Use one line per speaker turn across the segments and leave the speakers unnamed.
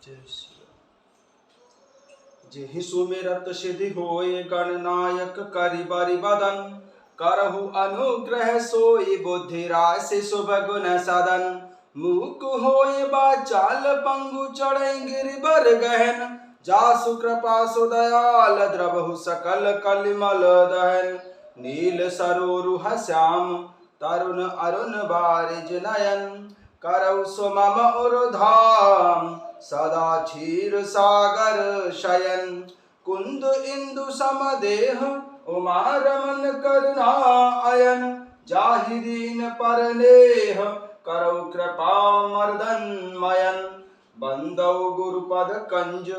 जय श्री जेहि सुमिरत सिद्धि होय गणनायक करि बरि बदन करहु अनुग्रह सोई बुद्धि राशि शुभ गुण सदन मूक होय बाचाल पंगु चढ़ै गिरिवर गहन जासु कृपा सुदयाल द्रवहु सकल कलिमल दहन नील सरोरुह श्याम तरुण अरुण बारिज नयन करौ सुमम उर्धाम सदा क्षीर सागर शयन कुंद इंदु समदेह उमा रमन करुणा अयन जाहि दीन परनेह करौ कृपा मर्दन मयन बंदौ गुरुपद कंज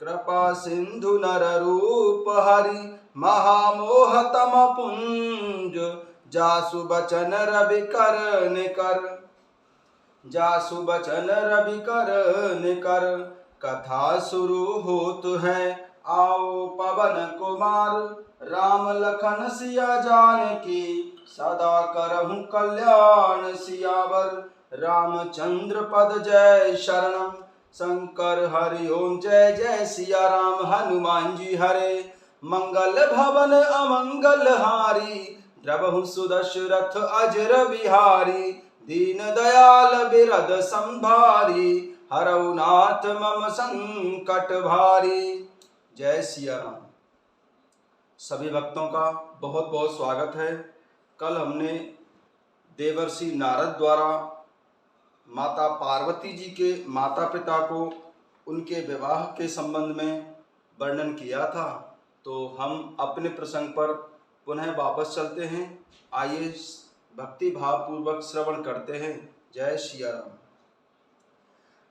कृपा सिंधु नर रूप हरि महामोह तम पुंज जासु बचन रवि कर निकर जासु बचन रवि कर निकर कथा शुरू होत है आओ पवन कुमार राम लखन सिया जानकी सदा करहु कल्याण सियावर रामचंद्र पद जय शरणम शंकर हरि ओम जय जय सिया राम हनुमान जी हरे मंगल भवन अमंगल हारी द्रवहु सुदशरथ अजर बिहारी दीन दयाल बिरद संभारी हरौ नाथ मम संकट भारी। जय सिया राम। सभी भक्तों का बहुत बहुत स्वागत है। कल हमने देवर्षि नारद द्वारा माता पार्वती जी के माता पिता को उनके विवाह के संबंध में वर्णन किया था, तो हम अपने प्रसंग पर पुनः वापस चलते हैं। आइए भक्ति भाव पूर्वक श्रवण करते हैं। जय सिया राम।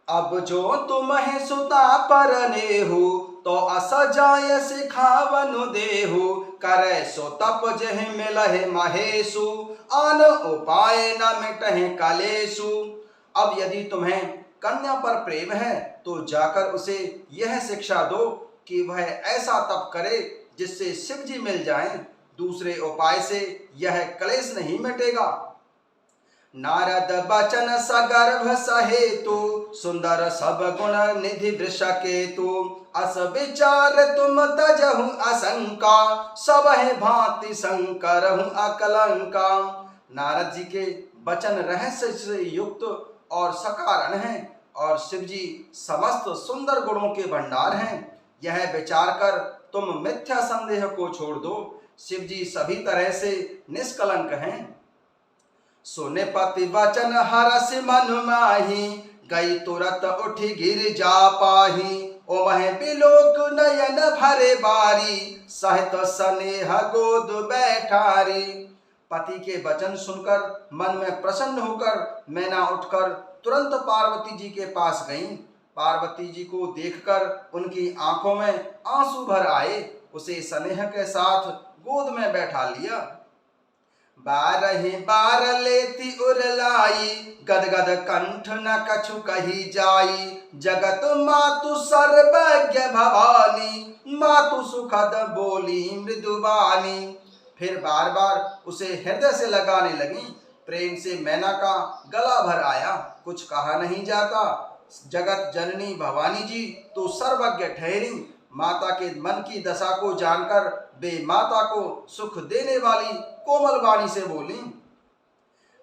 अब जो तुम्हें सुता परने हो तो अस जाय सिखावनु देहु करे सो तप जह मिलहे महेशु आन उपाय न मिटहे कलेशु। अब यदि तुम्हें कन्या पर प्रेम है तो जाकर उसे यह शिक्षा दो कि वह ऐसा तप करे जिससे शिव जी मिल जाएं, दूसरे उपाय से यह क्लेश नहीं मिटेगा। नारद बचन सगर्भ सहेतु सुंदर सब गुण निधि वृषकेतु अस विचार तुम तजहु असंका सब है भांति संकरहु अकलंका। नारद जी के वचन रहस्य से युक्त और सकारण हैं और शिव जी समस्त सुंदर गुणों के भंडार हैं। यह विचार कर तुम मिथ्या संदेह को छोड़ दो। शिव जी सभी तरह से निष्कलंक हैं। सोने पति वचन हरस मन माही गई तुरत उठी गिर जा पाही ओ वह बिलोक नयन भरे बारी सहित स्नेह गोद बैठारी। पति के वचन सुनकर मन में प्रसन्न होकर मैना उठकर तुरंत पार्वती जी के पास गईं। पार्वती जी को देखकर उनकी आंखों में आंसू भर आए। उसे स्नेह के साथ गोद में बैठा लिया। बारही बार लेती उरलाई गदगद कंठ न कछु कही जाई जगत मातु सर्वज्ञ भवानी मातु सुखद बोली मृदुबानी। फिर बार बार उसे हृदय से लगाने लगी। प्रेम से मैना का गला भर आया। कुछ कहा नहीं जाता। जगत जननी भवानी जी तो सर्वज्ञ ठहरी। माता के मन की दशा को जानकर वे माता को सुख देने वाली कोमल वाणी से बोली।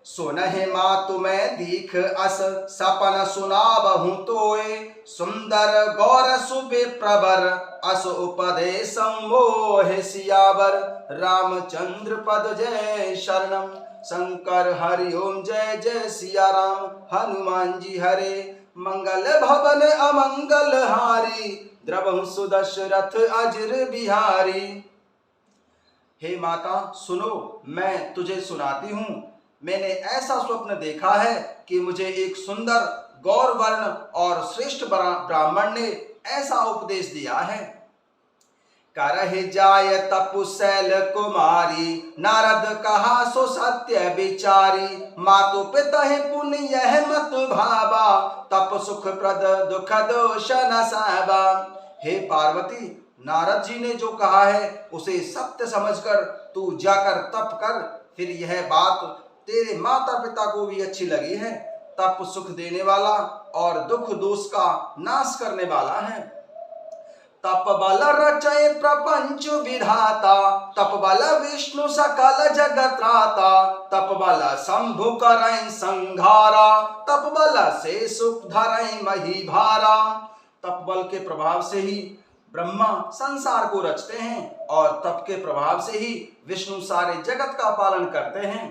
सुनहि माँ तुम्हें दीख अस सपन सुनाबहु तोय सुंदर गौर सुबे प्रबर अस उपदेश मोह सियावर रामचंद्र पद जय शरणम शंकर हरि ओम जय जय सिया राम हनुमान जी हरे मंगल भवन अमंगल हारी द्रवहु सुदशरथ अजर बिहारी। हे माता सुनो, मैं तुझे सुनाती हूँ। मैंने ऐसा स्वप्न देखा है कि मुझे एक सुंदर गौर वर्ण और श्रेष्ठ ब्राह्मण ने ऐसा उपदेश दिया है। करहि जाय तपुशैल कुमारी नारद कहा सो सत्य विचारी मातु पितहि पुण्य मत भावा तप सुख प्रद दुख दोष न सहबा। हे पार्वती, नारद जी ने जो कहा है उसे सत्य समझकर तू जाकर तप कर। फिर यह बात तेरे माता पिता को भी अच्छी लगी है। तप सुख देने वाला और दुख दोष का नाश करने वाला है। तप बल रचय प्रपंच विधाता, तप बल विष्णु सकल जगत त्राता, तप बल शंभु करय संघारा, तप बल से सुख धरय मही भारा। तप बल के प्रभाव से ही ब्रह्मा संसार को रचते हैं और तप के प्रभाव से ही विष्णु सारे जगत का पालन करते हैं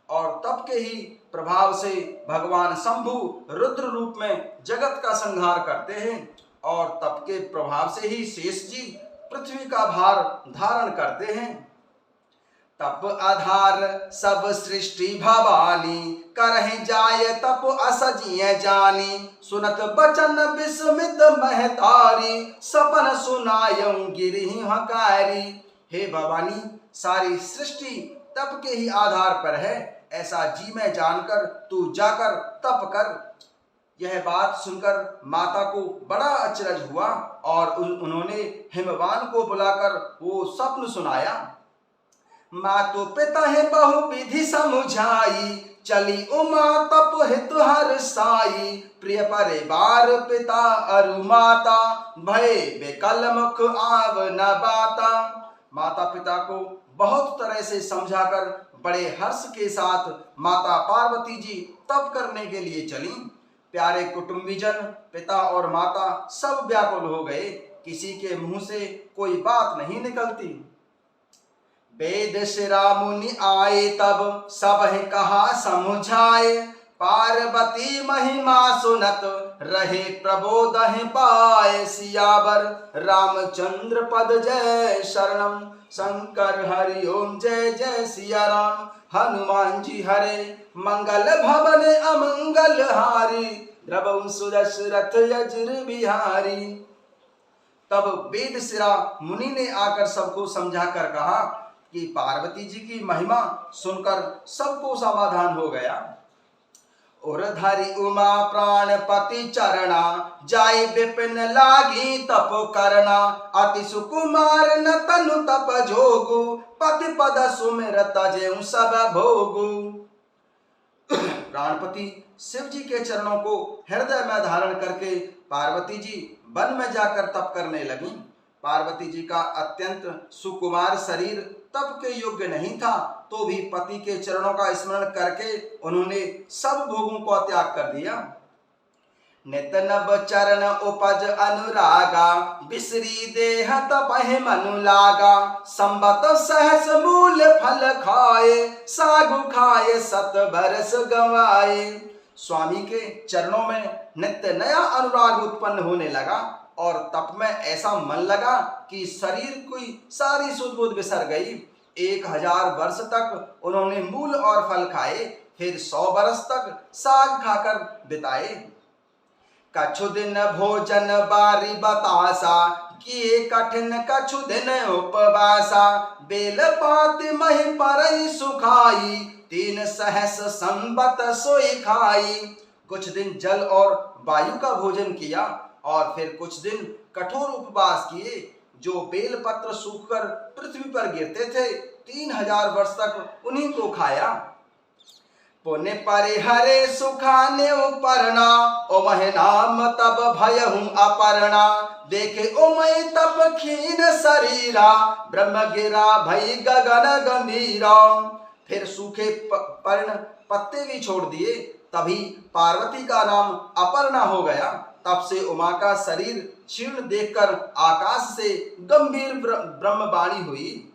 और तप के ही प्रभाव से भगवान शंभु रुद्र रूप में जगत का संहार करते हैं और तप के प्रभाव से ही शेष जी पृथ्वी का भार धारण करते हैं। तप आधार सब सृष्टि भवानी, करहि जाय तप असजिय जानी, सुनत बचन विस्मित महतारी, सपन सुनायऊं गिरहि हकारी। हे भवानी, सारी सृष्टि तप के ही आधार पर है, ऐसा जी में जानकर तू जाकर तप कर। यह बात सुनकर माता को बड़ा अचरज हुआ और उन्होंने हिमवान को बुलाकर वो स्वप्न सुनाया। मातु पिता है बहु विधि समुझाई, चली उमा तप हितु हर साई, प्रिय परिवार पिता अरु माता, भय बेकल मुख आव न बाता। माता पिता को बहुत तरह से समझाकर बड़े हर्ष के साथ माता पार्वती जी तप करने के लिए चली। प्यारे कुटुंबीजन, पिता और माता सब व्याकुल हो गए, किसी के मुंह से कोई बात नहीं निकलती। वेद शिरा मुनि आए तब सब कहा समझाए, पार्वती महिमा सुनत रहे प्रबोध पाए, सियावर रामचंद्र पद जय शरणम, शंकर हरि ओम जय जय सिया राम। हनुमान जी हरे मंगल भवन अमंगल हारी, द्रवं सुदशरथ यज्र बिहारी। तब वेद शिरा मुनि ने आकर सबको समझा कर कहा कि पार्वती जी की महिमा सुनकर सबको समाधान हो गया। और धरि उमा प्राणपति चरणा, जाय विपिन लागी तप करना, अति सुकुमार न तनु तप जोगु, पति पद सुमिरत जेउ सब भोगु। प्राणपति शिव जी के चरणों को हृदय में धारण करके पार्वती जी वन में जाकर तप करने लगी। पार्वती जी का अत्यंत सुकुमार शरीर तप के योग्य नहीं था, तो भी पति के चरणों का स्मरण करके उन्होंने सब भोगों को त्याग कर दिया। नित नव चरण उपज अनुरागा, बिसरी देह तपहि मनु लागा, संबत सहस मूल फल खाए, सागु खाए सत बरस गवाए। स्वामी के चरणों में नित्य नया अनुराग उत्पन्न होने लगा और तप में ऐसा मन लगा कि शरीर की सारी सुध बुध बिसर गई। 1000 वर्ष तक उन्होंने मूल और फल खाए, फिर 100 वर्ष तक साग खाकर बिताए। कछु दिन भोजन बारी बतासा, किए कठिन कछु दिन उपवासा, बेल पात महि परई सुखाई, 3 सहस संबत सोई खाई। कुछ दिन जल और वायु का भोजन किया और फिर कुछ दिन कठोर उपवास किए, जो बेल पत्र सूखकर पृथ्वी पर गिरते थे, 3000 वर्ष तक उन्हीं को खाया। पुण्य परिहरे सुखाने उपरना, ओमह नाम तब भयहूं अपरना, देखे ओमय तप खीन शरीरा, ब्रह्म गिरा भई गगन गंभीरा। फिर सूखे पर्ण पत्ते भी छोड़ दिए, तभी पार्वती का नाम अपर्णा हो गया। तब से उमा का शरीर क्षीण देखकर आकाश से गंभीर ब्रह्मवाणी हुई।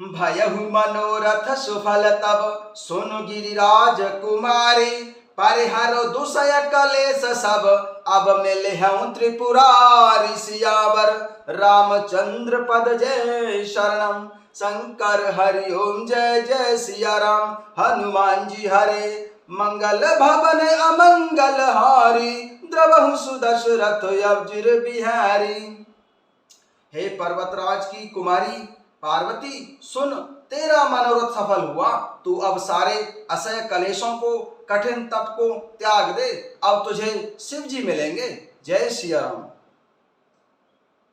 भयहु मनोरथ सुफल तब, सुनु गिरिराज कुमारी, परिहर दुसय कलेश सब, अब मिले हूँ त्रिपुरारी। सियावर रामचंद्र पद जय शरणम, शंकर हरि ओम जय जय सिया राम। हनुमान जी हरे मंगल भवन अमंगल हारी, द्रवहु सुदशरथ यज्र बिहारी। हे पर्वतराज की कुमारी पार्वती, सुन, तेरा मनोरथ सफल हुआ। तू अब सारे असह्य कलेशों को, कठिन तप को त्याग दे। अब तुझे शिव जी मिलेंगे। जय सिया राम।